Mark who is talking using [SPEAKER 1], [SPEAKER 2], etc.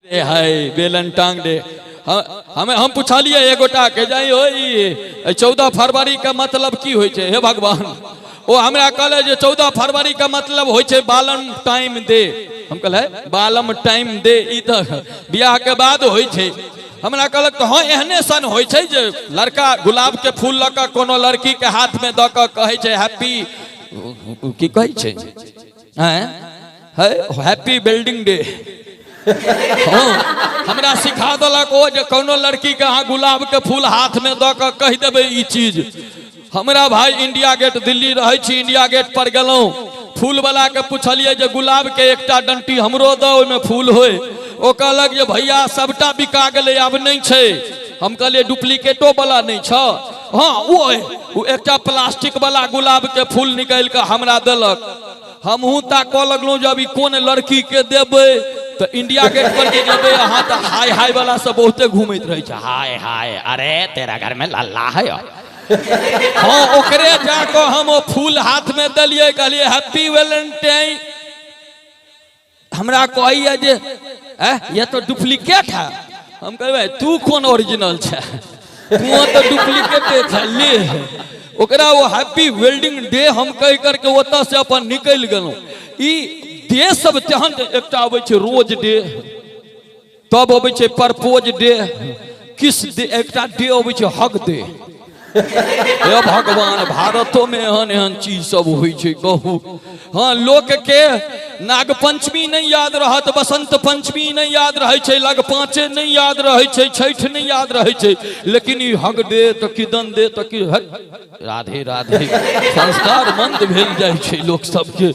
[SPEAKER 1] हाय बेलन टांग दे। हम पूछलिए एगोटा के जाई हो 14 फरवरी का मतलब की होय छे हे भगवान। ओ हमरा कहले जे 14 फरवरी का मतलब होय छे बालम टाइम दे। हम कहले बालम टाइम दे ई त बियाह के बाद होय छे। हमरा कहलक हाँ एहने सन होय छे जे लड़का गुलाब के फूल ल के कोनो लड़की के हाथ में द के कहे छे हैप्पी की कहे छे हैं है हैप्पी बिल्डिंग डे। हमरा सिखा दलक ओ जे कोनो लड़की के अहाँ गुलाब के फूल हाथ में द के कह देबे ई चीज। हमरा भाई इंडिया गेट दिल्ली रहे छी, इंडिया गेट पर गेलौं फूल वाला के पूछलिए जे गुलाब के एकटा डंटी हमरो दो ओमे फूल होय। ओ कहलक जे भैया सबटा बिका गेले अब नहीं छे। हम कहलिए डुप्लीकेटो वाला नहीं छ। हाँ वो एकटा प्लास्टिक वाला गुलाब के फूल निकाल के हमरा देलक। हमहू ताकऽ लगलौं जे अभी कोन लड़की के देबै। तो इंडिया गेट पर जे जेबै अहाँ तो हाय हाय वाला सब बहुते घूमैत रहे छै। हाय हाय अरे तेरा घर में लल्ला है। हाँ ओकरे जाके हम फूल हाथ में दलिए कहलिए हैप्पी वैलेंटाइन। हमरा कहिए जे ये तो डुप्लीकेट है। हम कहबै तू कौन ओरिजिनल छे, तू तो डुप्लीकेट है ले। ओकरा वो हैप्पी वेल्डिंग डे हम कह करके ओतऽ से अपन निकल गेलौं। ई डे सब तेहन एकटा आबै छै रोज डे, तब आबै छै प्रपोज डे, किस डे, एकटा डे आबै छै हग डे। हे भगवान भारतो में एहन एहन चीज सब होइ छै कहू। हाँ लोक के नाग पंचमी नहीं याद रहत, बसंत पंचमी नहीं याद रहे छै, लग पाँचे नहीं याद रहे छै, छठ नहीं याद रहे छै, लेकिन ई हग डे तो किदन डे तो कि राधे राधे संस्कार मंद भेल जाइ छै लोक सबके।